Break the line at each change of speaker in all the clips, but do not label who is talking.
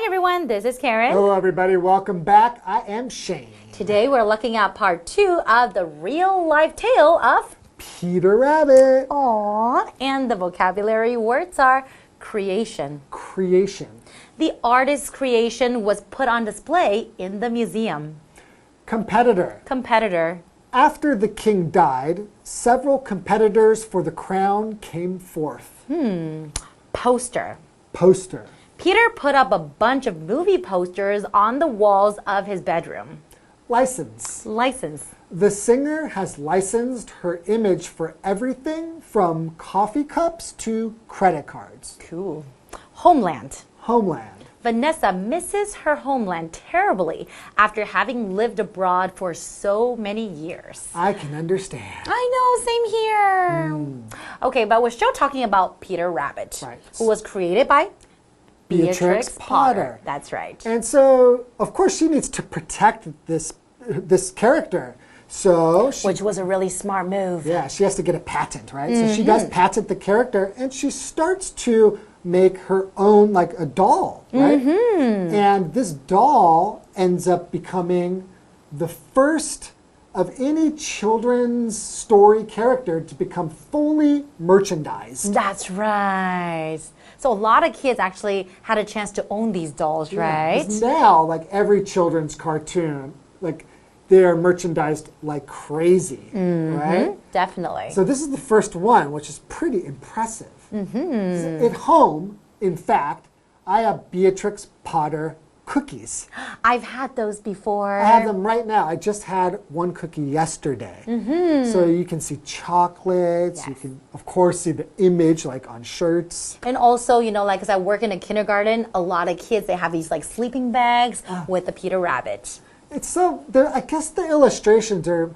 everyone, this is Karen.
Hello everybody, welcome back. I am Shane.
Today we're looking at part 2 of the real-life tale of
Peter Rabbit.
Aww, and the vocabulary words are creation.
Creation.
The artist's creation was put on display in the museum.
Competitor.
Competitor.
After the king died, several competitors for the crown came forth.
Poster.
Poster.
Peter put up a bunch of movie posters on the walls of his bedroom.
License.
License.
The singer has licensed her image for everything from coffee cups to credit cards.
Cool. Homeland.
Homeland.
Vanessa misses her homeland terribly after having lived abroad for so many years.
I can understand.
I know, same here. Okay, but we're still talking about Peter Rabbit,
Right.
who was created by
Beatrix Potter.
That's right.
And so, of course, she needs to protect this character. So
Which was a really smart move.
Yeah, she has to get a patent, right? So she does patent the character, and she starts to make her own, like a doll, right? And this doll ends up becoming the first of any children's story character to become fully merchandised.
That's right. So a lot of kids actually had a chance to own these dolls, right?
'Cause now, like every children's cartoon, like they're merchandised like crazy, right?
Definitely.
So this is the first one, which is pretty impressive. At home, in fact, I have Beatrix Potter cookies.
I've had those before.
I have them right now. I just had one cookie yesterday. So you can see chocolates. You can, of course, see the image like on shirts.
And also, you know, like, because I work in a kindergarten, a lot of kids, they have these like sleeping bags with the Peter Rabbit.
It's so, I guess the illustrations are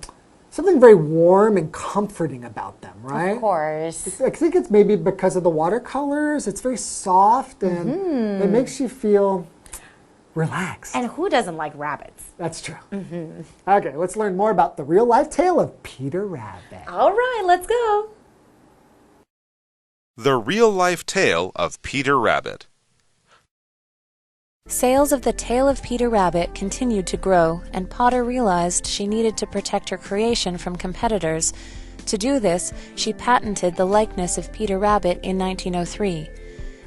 something very warm and comforting about them, right?
Of course.
I think it's maybe because of the watercolors. It's very soft and it makes you feel relaxed.
And who doesn't like rabbits?
That's true. Okay, let's learn more about the real-life tale of Peter Rabbit.
All right, let's go.
The real-life tale of Peter Rabbit.
Sales of The Tale of Peter Rabbit continued to grow, and Potter realized she needed to protect her creation from competitors. To do this, she patented the likeness of Peter Rabbit in 1903.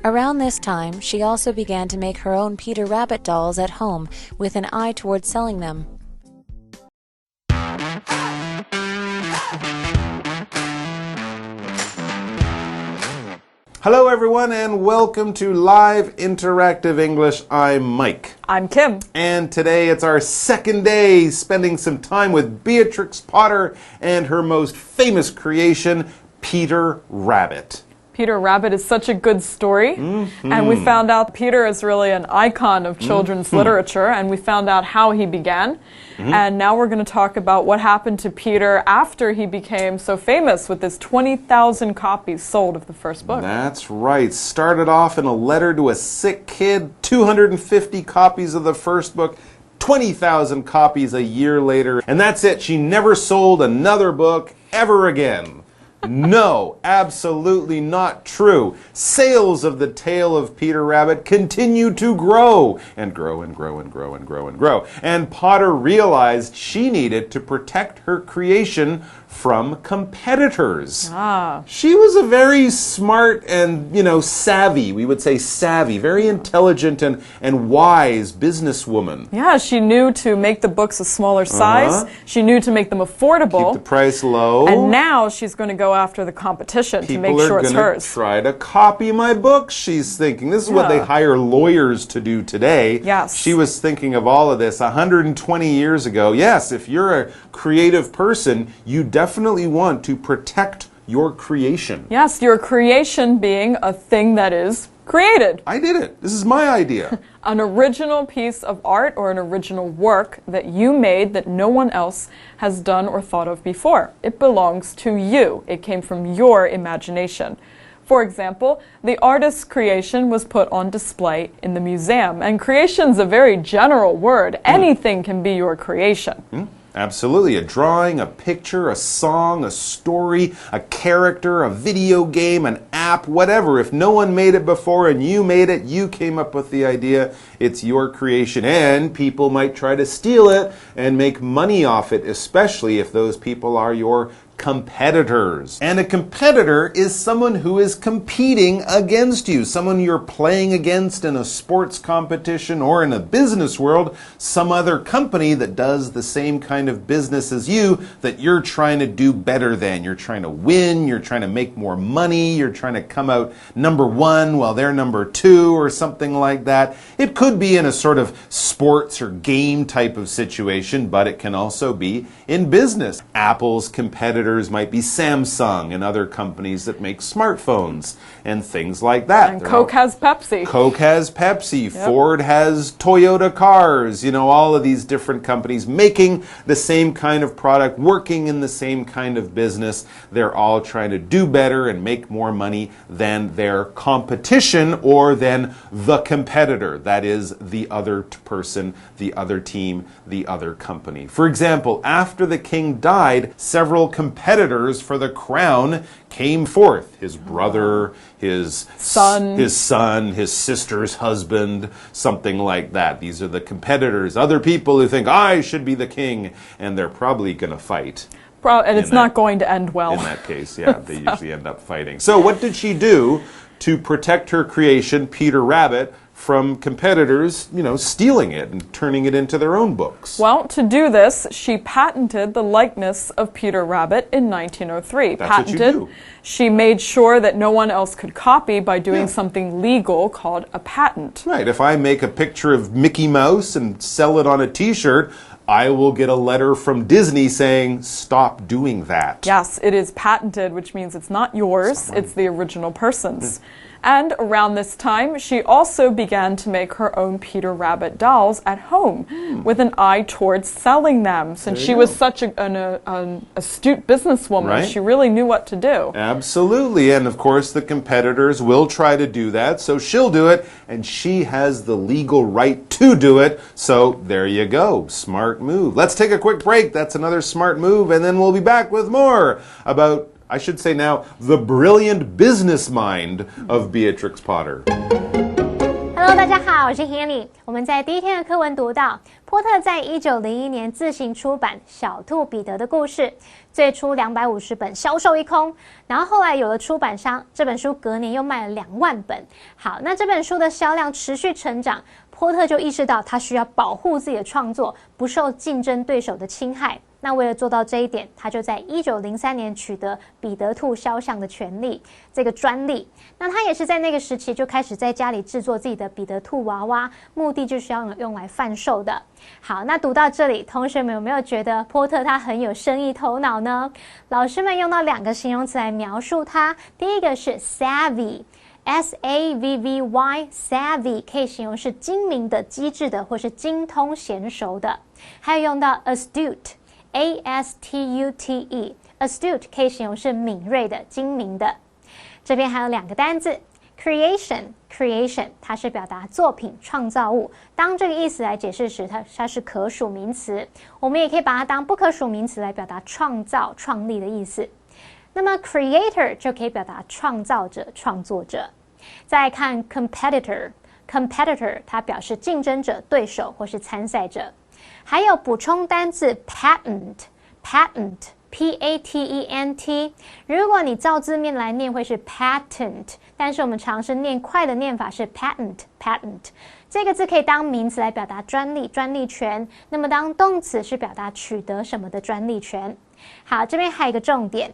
Around this time, she also began to make her own Peter Rabbit dolls at home, with an eye toward selling them.
Hello everyone and welcome to Live Interactive English. I'm Mike.
I'm Kim.
And today it's our second day spending some time with Beatrix Potter and her most famous creation, Peter Rabbit.
Peter Rabbit is such a good story, and we found out Peter is really an icon of children's literature, and we found out how he began. And now we're going to talk about what happened to Peter after he became so famous with his 20,000 copies sold of the first book.
That's right. Started off in a letter to a sick kid, 250 copies of the first book, 20,000 copies a year later, and that's it. She never sold another book ever again. No, absolutely not true. Sales of The Tale of Peter Rabbit continue to grow and grow and grow and grow and grow and grow. And Potter realized she needed to protect her creation from competitors. She was a very smart and, savvy, we would say savvy, very intelligent and wise businesswoman.
Yeah, she knew to make the books a smaller size. She knew to make them affordable.
Keep the price low.
And now she's going to go after the competition to make sure it's hers.
People are going to try to copy my books, she's thinking. This is what they hire lawyers to do today.
Yes.
She was thinking of all of this 120 years ago. Yes, if you're a creative person, you definitely want to protect your creation.
Yes, your creation being a thing that is created.
I did it. This is my idea.
An original piece of art or an original work that you made that no one else has done or thought of before. It belongs to you. It came from your imagination. For example, the artist's creation was put on display in the museum. And creation's a very general word. Anything can be your creation.
Absolutely. A drawing, a picture, a song, a story, a character, a video game, an app, whatever. If no one made it before and you made it, you came up with the idea, it's your creation. And people might try to steal it and make money off it, especially if those people are your competitors. And a competitor is someone who is competing against you, someone you're playing against in a sports competition or in a business world, some other company that does the same kind of business as you that you're trying to do better than. You're trying to win, you're trying to make more money, you're trying to come out number one while they're number two or something like that. It could be in a sort of sports or game type of situation, but it can also be in business. Apple's competitors might be Samsung and other companies that make smartphones and things like that.
And Coke has Pepsi.
Coke has Pepsi. Yep. Ford has Toyota cars. You know, all of these different companies making the same kind of product, working in the same kind of business. They're all trying to do better and make more money than their competition or than the competitor. That is the other person, the other team, the other company. For example, after the king died, several competitors for the crown came forth. His brother, his son, his sister's husband, something like that. These are the competitors, other people who think, I should be the king, and they're probably going to fight.
And it's not going to end well.
In that case, yeah, they usually end up fighting. So what did she do to protect her creation, Peter Rabbit, from competitors, stealing it and turning it into their own books?
Well, to do this, she patented the likeness of Peter Rabbit in 1903.
That's what you do.
She made sure that no one else could copy by doing something legal called a patent.
Right. If I make a picture of Mickey Mouse and sell it on a t-shirt, I will get a letter from Disney saying, stop doing that.
Yes, it is patented, which means it's not yours, it's the original person's. And around this time, she also began to make her own Peter Rabbit dolls at home with an eye towards selling them. Since she was such an astute businesswoman,
right?
She really knew what to do.
Absolutely. And of course, the competitors will try to do that. So she'll do it, and she has the legal right to do it. So there you go. Smart move. Let's take a quick break. That's another smart move. And then we'll be back with more about, I should say now, the brilliant business mind of Beatrix Potter.
Hello， 大家好，我是 Hanny。我们在第一天的课文读到，波特在1901年自行出版《小兔彼得的故事》，最初250本销售一空，然后后来有了出版商，这本书隔年又卖了2万本。好，那这本书的销量持续成长，波特就意识到他需要保护自己的创作不受竞争对手的侵害。那为了做到这一点，他就在1903年取得彼得兔肖像的权利，这个专利。那他也是在那个时期就开始在家里制作自己的彼得兔娃娃，目的就是要用来贩售的。好，那读到这里，同学们有没有觉得波特他很有生意头脑呢？老师们用到2个形容词来描述他，第一个是 savvy。savvy savvy 可以形容是精明的、机智的，或是精通娴熟的。还有用到 astute。astute astute 可以形容是敏锐的、精明的。这边还有2个单字 creation 它是表达作品、创造物。当这个意思来解释时，它是可数名词。我们也可以把它当不可数名词来表达创造、创立的意思。那么 creator 就可以表达创造者、创作者。再来看 competitor 它表示竞争者、对手或是参赛者。还有补充单字 patent P-A-T-E-N-T 如果你照字面来念会是 patent， 但是我们常是念快的念法是 patent。 这个字可以当名词来表达专利、专利权，那么当动词是表达取得什么的专利权。好，这边还有一个重点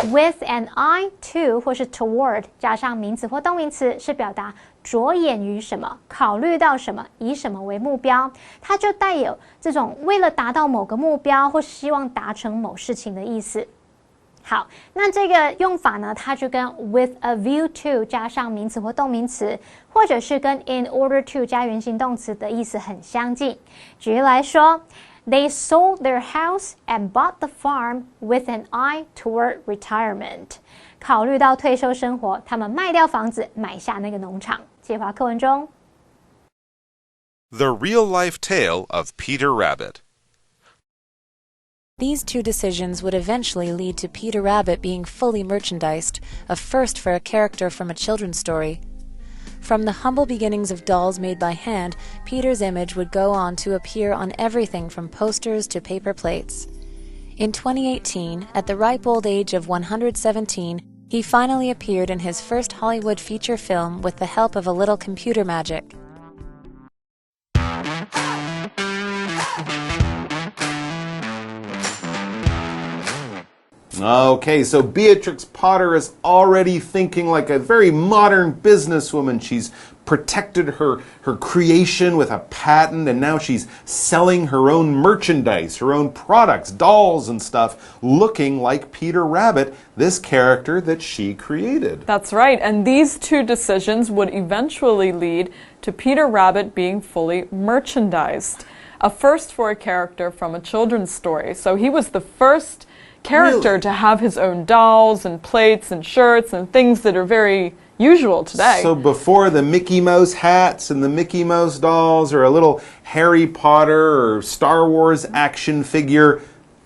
，with an eye to 或是 toward 加上名词或动名词是表达着眼于什么，考虑到什么，以什么为目标，它就带有这种为了达到某个目标或希望达成某事情的意思。好，那这个用法呢，它就跟 with a view to 加上名词或动名词，或者是跟 in order to 加原形动词的意思很相近。举例来说，They sold their house and bought the farm with an eye toward retirement. 考虑到退休生活，他们卖掉房子，买下那个农场。接华课文中
The Real Life Tale of Peter Rabbit
These two decisions would eventually lead to Peter Rabbit being fully merchandised, a first for a character from a children's story. From the humble beginnings of dolls made by hand, Peter's image would go on to appear on everything from posters to paper plates. In 2018, at the ripe old age of 117, he finally appeared in his first Hollywood feature film with the help of a little computer magic.
Okay, so Beatrix Potter is already thinking like a very modern businesswoman. She's protected her creation with a patent, and now she's selling her own merchandise, her own products, dolls and stuff, looking like Peter Rabbit, this character that she created.
That's right, and these two decisions would eventually lead to Peter Rabbit being fully merchandised. A first for a character from a children's story. So he was the first character to have his own dolls and plates and shirts and things that are very usual today.
So before the Mickey Mouse hats and the Mickey Mouse dolls or a little Harry Potter or Star Wars action figure,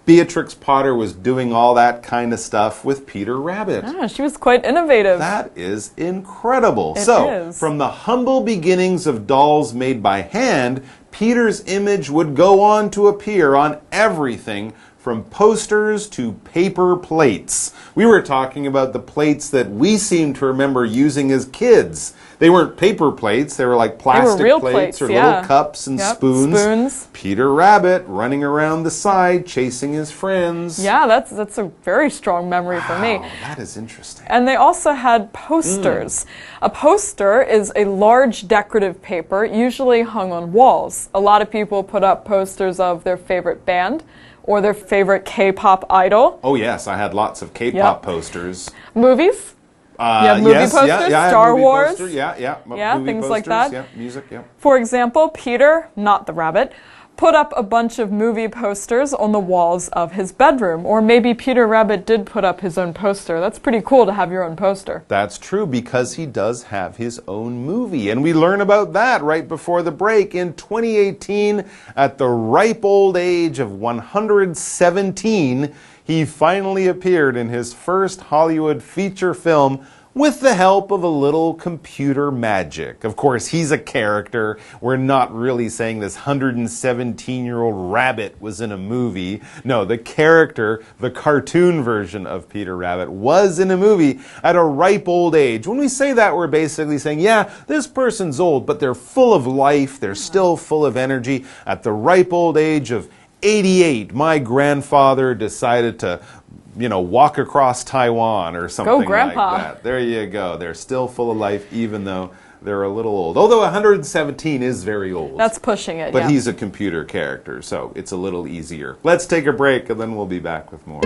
Beatrix Potter was doing all that kind of stuff with Peter Rabbit.
Yeah, she was quite innovative.
That is incredible.
It
so,
is.
From the humble beginnings of dolls made by hand, Peter's image would go on to appear on everything from posters to paper plates. We were talking about the plates that we seem to remember using as kids. They weren't paper plates, they were like plastic
real
plates or
plates, yeah.
little cups and spoons. Peter Rabbit running around the side chasing his friends.
Yeah, that's a very strong memory for me.
That is interesting.
And they also had posters. A poster is a large decorative paper, usually hung on walls. A lot of people put up posters of their favorite band or their favorite K-pop idol.
Oh yes, I had lots of K-pop posters.
Movies? You have movie
yes,
posters,
yeah,
Star
movie
Wars.
Poster, yeah, movie
things
posters,
like that.
Yeah, music, yeah.
For example, Peter, not the rabbit, put up a bunch of movie posters on the walls of his bedroom. Or maybe Peter Rabbit did put up his own poster. That's pretty cool to have your own poster.
That's true, because he does have his own movie. And we learn about that right before the break. In 2018, at the ripe old age of 117, he finally appeared in his first Hollywood feature film with the help of a little computer magic. Of course, he's a character. We're not really saying this 117-year-old rabbit was in a movie. No, the character, the cartoon version of Peter Rabbit, was in a movie at a ripe old age. When we say that, we're basically saying, yeah, this person's old, but they're full of life. They're still full of energy. At the ripe old age of 88, my grandfather decided to walk across Taiwan or something like that. There you go. They're still full of life, even though they're a little old. Although 117 is very old.
That's pushing it,
But he's a computer character, so it's a little easier. Let's take a break, and then we'll be back with more.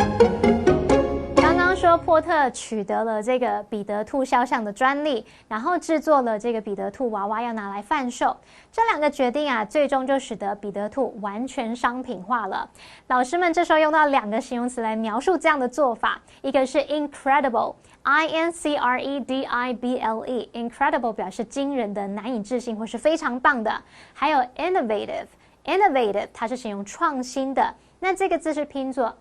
刚刚说波特取得了这个彼得兔肖像的专利，然后制作了这个彼得兔娃娃要拿来贩售。这两个决定啊，最终就使得彼得兔完全商品化了。老师们这时候用到两个形容词来描述这样的做法，一个是 incredible。incredible 表示惊人的、难以置信或是非常棒的，还有 innovative 它是形容创新的。那这个字是拼作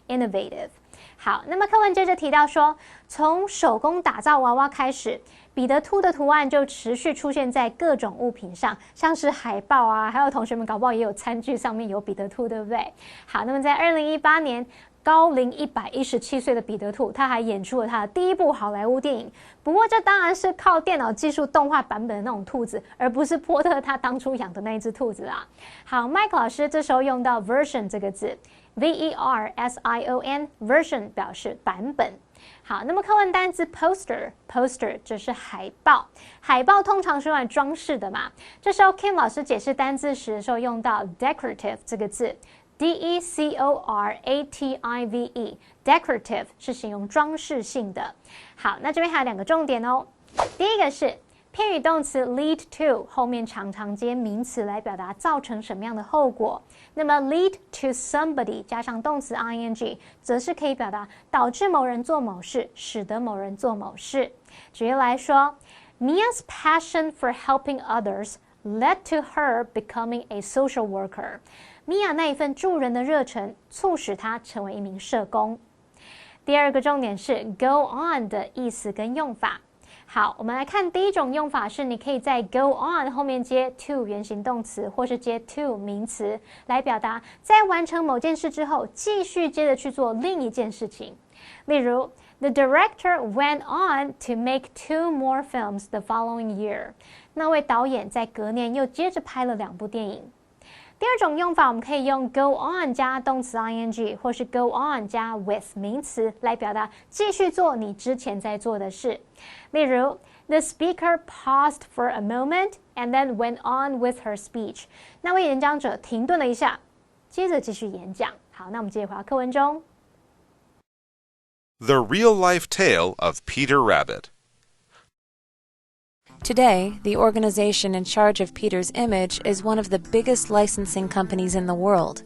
innovative。好，那么课文接着提到说，从手工打造娃娃开始，彼得兔的图案就持续出现在各种物品上，像是海报啊，还有同学们搞不好也有餐具上面有彼得兔，对不对？好，那么在2018年。高龄117岁的彼得兔，他还演出了他的第一部好莱坞电影。不过，这当然是靠电脑技术动画版本的那种兔子，而不是波特他当初养的那一只兔子啊。好，Mike 老师这时候用到 version 这个字 ，version version 表示版本。好，那么课文单字 poster 这是海报，海报通常是用来装饰的嘛。这时候 Kim 老师解释单字时的时候用到 decorative 这个字。decorative decorative 是形容装饰性的。好，那这边还有两个重点哦。第一个是片语动词 lead to 后面常常接名词来表达造成什么样的后果。那么 lead to somebody 加上动词 ing 则是可以表达导致某人做某事，使得某人做某事。举例来说 Mia's passion for helping others led to her becoming a social worker. 米娅那一份助人的热忱，促使她成为一名社工。第二个重点是 go on 的意思跟用法。好，我们来看第一种用法是，你可以在 go on 后面接 to 原形动词，或是接 to 名词，来表达在完成某件事之后，继续接着去做另一件事情。例如 The director went on to make 2 more films the following year. 那位导演在隔年又接着拍了2部电影。第二种用法，我们可以用 go on 加动词 ing， 或是 go on 加 with 名词来表达继续做你之前在做的事。例如 The speaker paused for a moment and then went on with her speech. 那位演讲者停顿了一下，接着继续演讲。好，那我们接着回到课文中。
The real-life tale of Peter Rabbit.
Today, the organization in charge of Peter's image is one of the biggest licensing companies in the world.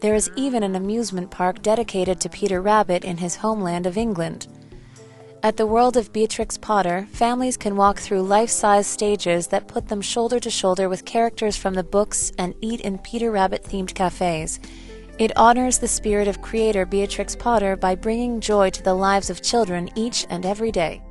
There is even an amusement park dedicated to Peter Rabbit in his homeland of England. At the World of Beatrix Potter, families can walk through life-size stages that put them shoulder to shoulder with characters from the books and eat in Peter Rabbit-themed cafes. It honors the spirit of creator Beatrix Potter by bringing joy to the lives of children each and every day.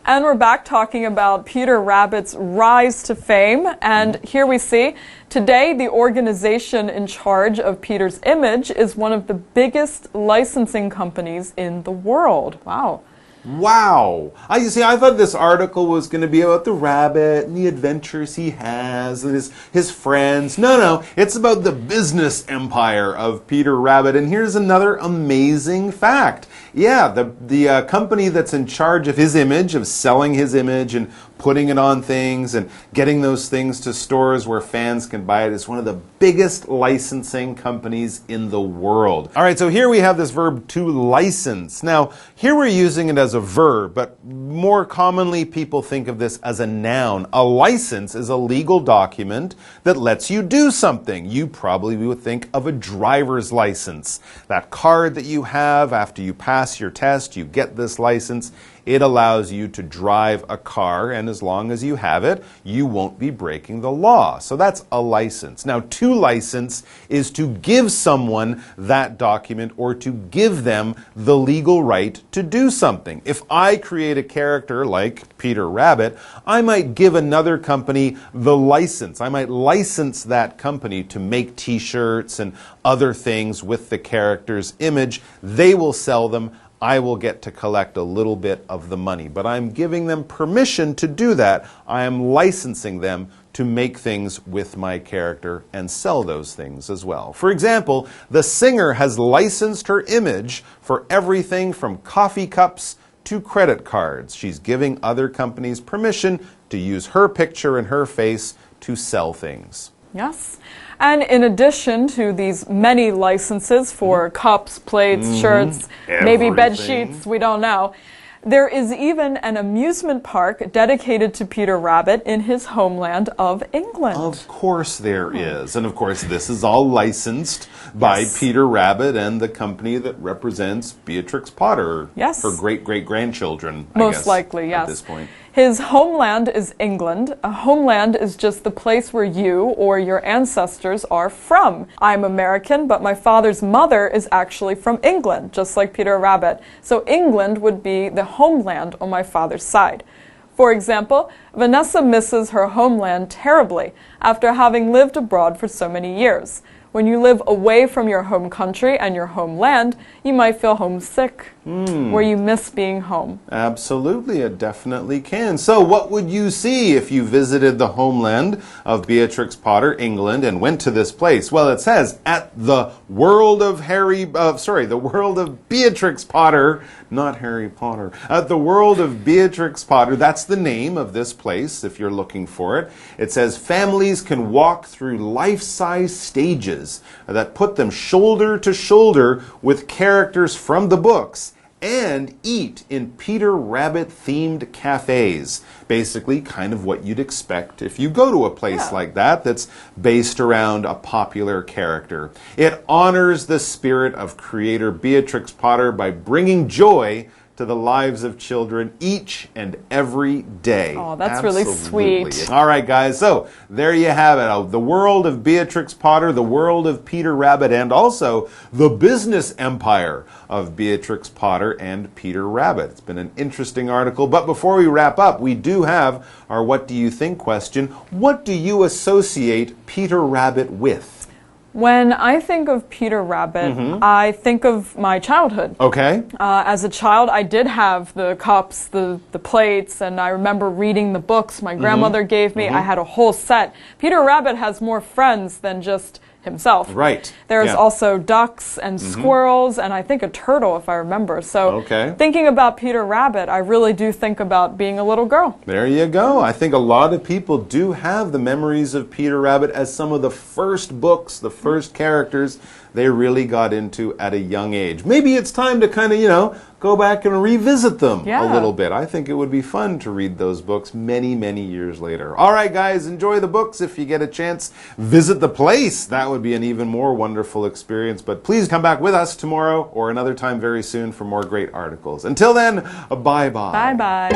And we're back talking about Peter Rabbit's rise to fame. And here we see, today the organization in charge of Peter's image is one of the biggest licensing companies in the world. Wow.
Wow. I thought this article was going to be about the rabbit and the adventures he has and his friends. No, it's about the business empire of Peter Rabbit. And here's another amazing fact. Yeah, the company that's in charge of his image, of selling his image and putting it on things and getting those things to stores where fans can buy it is one of the biggest licensing companies in the world. All right, so here we have this verb to license. Now, here we're using it as a verb, but more commonly people think of this as a noun. A license is a legal document that lets you do something. You probably would think of a driver's license. That card that you have after you pass your test, you get this license. It allows you to drive a car, and as long as you have it, you won't be breaking the law. So that's a license. Now, to license is to give someone that document or to give them the legal right to do something. If I create a character like Peter Rabbit, I might give another company the license. I might license that company to make t-shirts and other things with the character's image. They will sell them. I will get to collect a little bit of the money. But I'm giving them permission to do that. I am licensing them to make things with my character and sell those things as well. For example, the singer has licensed her image for everything from coffee cups to credit cards. She's giving other companies permission to use her picture and her face to sell things.
Yes. And in addition to these many licenses for cups, plates, shirts, maybe bed sheets, we don't know, there is even an amusement park dedicated to Peter Rabbit in his homeland of England.
Of course there is. And of course this is all licensed by Peter Rabbit and the company that represents Beatrix Potter.
Yes.
Her great-great-grandchildren,
Most
I guess,
likely, yes.
at this point.
His homeland is England. A homeland is just the place where you or your ancestors are from. I'm American, but my father's mother is actually from England, just like Peter Rabbit. So England would be the homeland on my father's side. For example, Vanessa misses her homeland terribly after having lived abroad for so many years. When you live away from your home country and your homeland, you might feel homesick, where you miss being home.
Absolutely, it definitely can. So what would you see if you visited the homeland of Beatrix Potter, England, and went to this place? Well, it says, at the world of the world of Beatrix Potter, not Harry Potter. At the world of Beatrix Potter, that's the name of this place, if you're looking for it. It says, families can walk through life-size stages that put them shoulder to shoulder with characters from the books and eat in Peter Rabbit-themed cafes. Basically, kind of what you'd expect if you go to a place like that that's based around a popular character. It honors the spirit of creator Beatrix Potter by bringing joy to the lives of children each and every day.
Oh, that's really sweet.
All right, guys, so there you have it. The world of Beatrix Potter, the world of Peter Rabbit, and also the business empire of Beatrix Potter and Peter Rabbit. It's been an interesting article, but before we wrap up, we do have our What Do You Think question. What do you associate Peter Rabbit with?
When I think of Peter Rabbit, I think of my childhood.
Okay.
As a child, I did have the cups, the plates, and I remember reading the books my grandmother gave me. I had a whole set. Peter Rabbit has more friends than just himself.
Right.
There's also ducks and squirrels, and I think a turtle, if I remember. So thinking about Peter Rabbit, I really do think about being a little girl.
There you go. I think a lot of people do have the memories of Peter Rabbit as some of the first books, the first characters they really got into at a young age. Maybe it's time to kind of, go back and revisit them a little bit. I think it would be fun to read those books many, many years later. All right, guys, enjoy the books. If you get a chance, visit the place. That would be an even more wonderful experience. But please come back with us tomorrow or another time very soon for more great articles. Until then, bye-bye.
Bye-bye.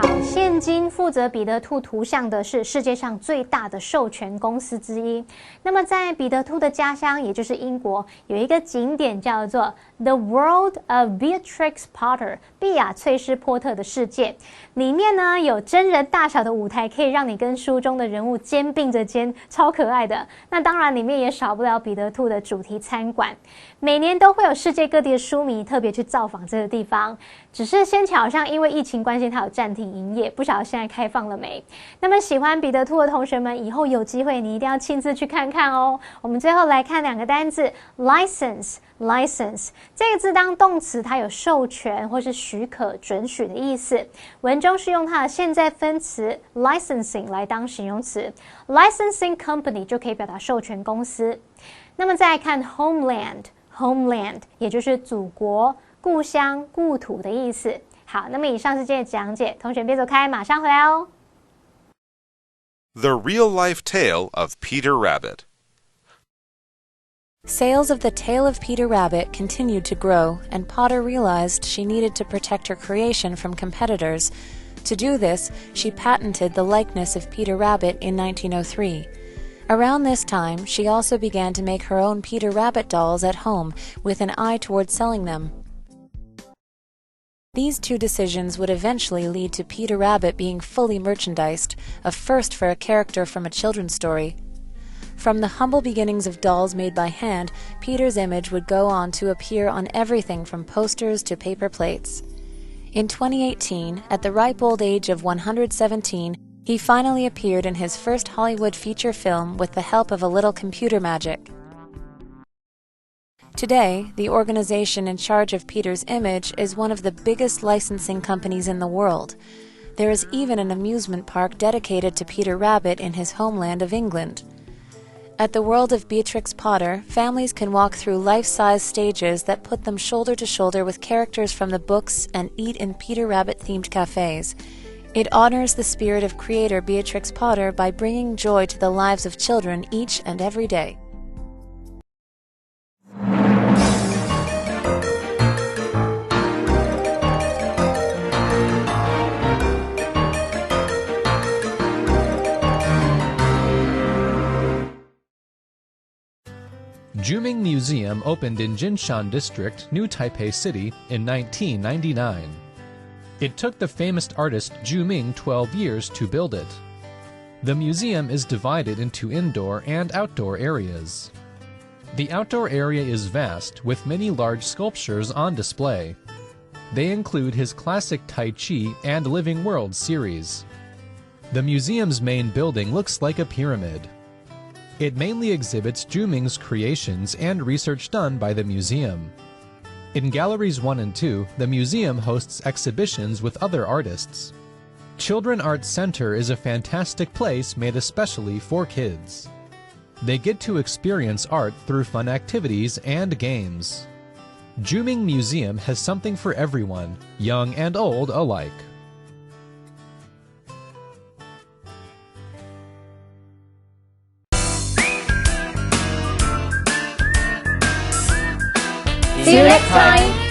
好，现今负责彼得兔图像的是世界上最大的授权公司之一。那么在彼得兔的家乡，也就是英国，有一个景点叫做 The World of Beatrix Potter 碧雅翠丝波特的世界。里面呢有真人大小的舞台，可以让你跟书中的人物肩并着肩，超可爱的。那当然里面也少不了彼得兔的主题餐馆。每年都会有世界各地的书迷特别去造访这个地方，只是先前好像因为疫情关系，它有暂停营业，不晓得现在开放了没。那么喜欢彼得兔的同学们，以后有机会你一定要亲自去看看哦。我们最后来看两个单字 license 这个字当动词，它有授权或是许可、准许的意思。文中是用它的现在分词 licensing 来当形容词 ，licensing company 就可以表达授权公司。那么再来看 homeland 也就是祖国、故乡、故土的意思。好，那么以上是今天的讲解，同学别走开，马上回来哦。
The Real-Life Tale of Peter Rabbit.
Sales of The Tale of Peter Rabbit continued to grow, and Potter realized she needed to protect her creation from competitors. To do this, she patented the likeness of Peter Rabbit in 1903. Around this time, she also began to make her own Peter Rabbit dolls at home, with an eye toward selling them. These two decisions would eventually lead to Peter Rabbit being fully merchandised, a first for a character from a children's story. From the humble beginnings of dolls made by hand, Peter's image would go on to appear on everything from posters to paper plates. In 2018, at the ripe old age of 117, he finally appeared in his first Hollywood feature film with the help of a little computer magic. Today, the organization in charge of Peter's image is one of the biggest licensing companies in the world. There is even an amusement park dedicated to Peter Rabbit in his homeland of England. At the world of Beatrix Potter, families can walk through life-size stages that put them shoulder to shoulder with characters from the books and eat in Peter Rabbit-themed cafes. It honors the spirit of creator Beatrix Potter by bringing joy to the lives of children each and every day.
Juming Museum opened in Jinshan District, New Taipei City, in 1999. It took the famous artist Zhu Ming 12 years to build it. The museum is divided into indoor and outdoor areas. The outdoor area is vast, with many large sculptures on display. They include his classic Tai Chi and Living World series. The museum's main building looks like a pyramid. It mainly exhibits Zhu Ming's creations and research done by the museum. In Galleries 1 and 2, the museum hosts exhibitions with other artists. Children Art Center is a fantastic place made especially for kids. They get to experience art through fun activities and games. Zhu Ming Museum has something for everyone, young and old alike.
See you next time!